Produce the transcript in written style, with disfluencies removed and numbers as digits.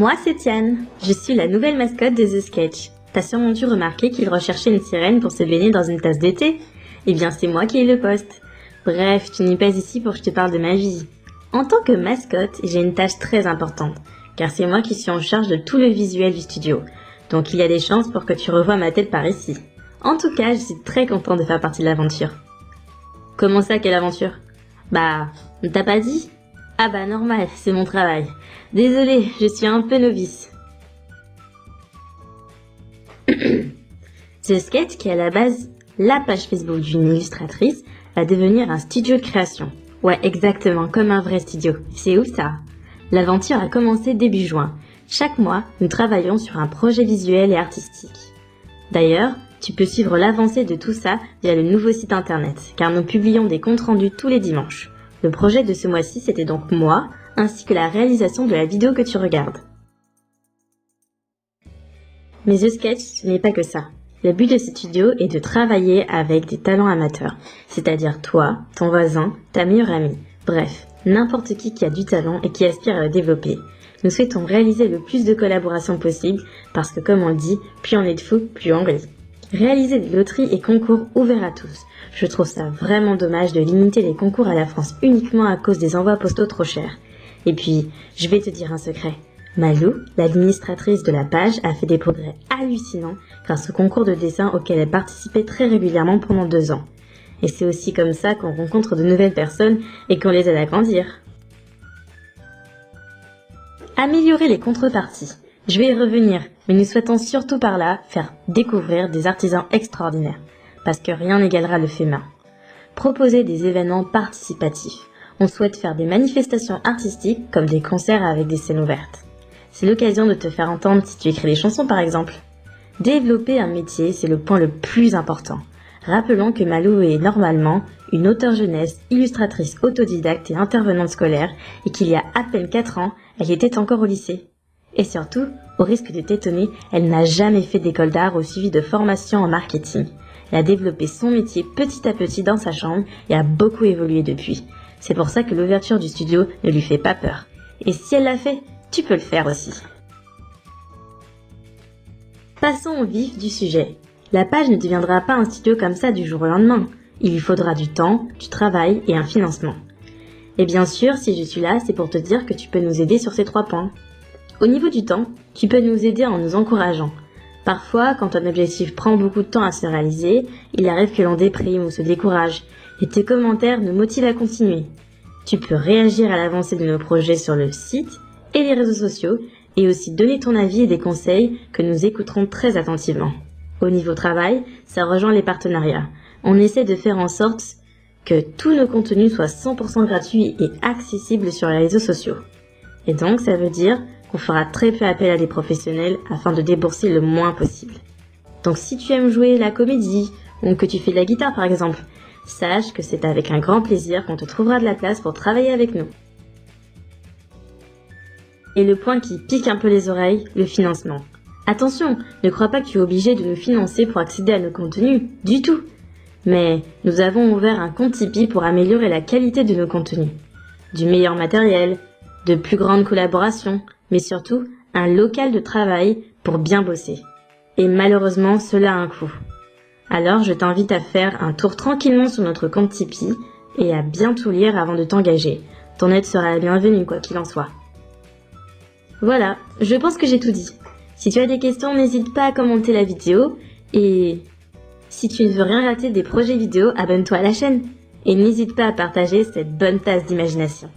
Moi, c'est Tiane. Je suis la nouvelle mascotte de The Sketch. T'as sûrement dû remarquer qu'il recherchait une sirène pour se baigner dans une tasse d'été. Eh bien, c'est moi qui ai le poste. Bref, tu n'es pas ici pour que je te parle de ma vie. En tant que mascotte, j'ai une tâche très importante, car c'est moi qui suis en charge de tout le visuel du studio. Donc il y a des chances pour que tu revoies ma tête par ici. En tout cas, je suis très contente de faire partie de l'aventure. Comment ça, quelle aventure? Bah, on t'a pas dit? Ah bah normal, c'est mon travail. Désolée, je suis un peu novice. The Sketch, qui est à la base la page Facebook d'une illustratrice, va devenir un studio de création. Ouais, exactement, comme un vrai studio. C'est où ça? L'aventure a commencé début juin. Chaque mois, nous travaillons sur un projet visuel et artistique. D'ailleurs, tu peux suivre l'avancée de tout ça via le nouveau site internet, car nous publions des comptes rendus tous les dimanches. Le projet de ce mois-ci, c'était donc moi, ainsi que la réalisation de la vidéo que tu regardes. Mais The Sketch, ce n'est pas que ça. Le but de ce studio est de travailler avec des talents amateurs, c'est-à-dire toi, ton voisin, ta meilleure amie, bref, n'importe qui a du talent et qui aspire à le développer. Nous souhaitons réaliser le plus de collaborations possible parce que, comme on le dit, plus on est de fous, plus on rit. Réaliser des loteries et concours ouverts à tous. Je trouve ça vraiment dommage de limiter les concours à la France uniquement à cause des envois postaux trop chers. Et puis, je vais te dire un secret. Malou, l'administratrice de la page, a fait des progrès hallucinants grâce au concours de dessin auquel elle participait très régulièrement pendant 2 ans. Et c'est aussi comme ça qu'on rencontre de nouvelles personnes et qu'on les aide à grandir. Améliorer les contreparties. Je vais y revenir, mais nous souhaitons surtout par là faire découvrir des artisans extraordinaires, parce que rien n'égalera le fait main. Proposer des événements participatifs. On souhaite faire des manifestations artistiques comme des concerts avec des scènes ouvertes. C'est l'occasion de te faire entendre si tu écris des chansons par exemple. Développer un métier, c'est le point le plus important. Rappelons que Malou est normalement une auteure jeunesse, illustratrice autodidacte et intervenante scolaire et qu'il y a à peine 4 ans, elle était encore au lycée. Et surtout, au risque de t'étonner, elle n'a jamais fait d'école d'art ou suivi de formation en marketing. Elle a développé son métier petit à petit dans sa chambre et a beaucoup évolué depuis. C'est pour ça que l'ouverture du studio ne lui fait pas peur. Et si elle l'a fait, tu peux le faire aussi. Passons au vif du sujet. La page ne deviendra pas un studio comme ça du jour au lendemain. Il lui faudra du temps, du travail et un financement. Et bien sûr, si je suis là, c'est pour te dire que tu peux nous aider sur ces 3 points. Au niveau du temps, tu peux nous aider en nous encourageant. Parfois, quand un objectif prend beaucoup de temps à se réaliser, il arrive que l'on déprime ou se décourage, et tes commentaires nous motivent à continuer. Tu peux réagir à l'avancée de nos projets sur le site et les réseaux sociaux, et aussi donner ton avis et des conseils que nous écouterons très attentivement. Au niveau travail, ça rejoint les partenariats. On essaie de faire en sorte que tous nos contenus soient 100% gratuits et accessibles sur les réseaux sociaux. Et donc, ça veut dire qu'on fera très peu appel à des professionnels afin de débourser le moins possible. Donc si tu aimes jouer la comédie, ou que tu fais de la guitare par exemple, sache que c'est avec un grand plaisir qu'on te trouvera de la place pour travailler avec nous. Et le point qui pique un peu les oreilles, le financement. Attention, ne crois pas que tu es obligé de nous financer pour accéder à nos contenus, du tout. Mais nous avons ouvert un compte Tipeee pour améliorer la qualité de nos contenus. Du meilleur matériel, de plus grandes collaborations, mais surtout un local de travail pour bien bosser. Et malheureusement, cela a un coût. Alors je t'invite à faire un tour tranquillement sur notre compte Tipeee et à bien tout lire avant de t'engager. Ton aide sera la bienvenue quoi qu'il en soit. Voilà, je pense que j'ai tout dit. Si tu as des questions, n'hésite pas à commenter la vidéo et si tu ne veux rien rater des projets vidéo, abonne-toi à la chaîne et n'hésite pas à partager cette bonne tasse d'imagination.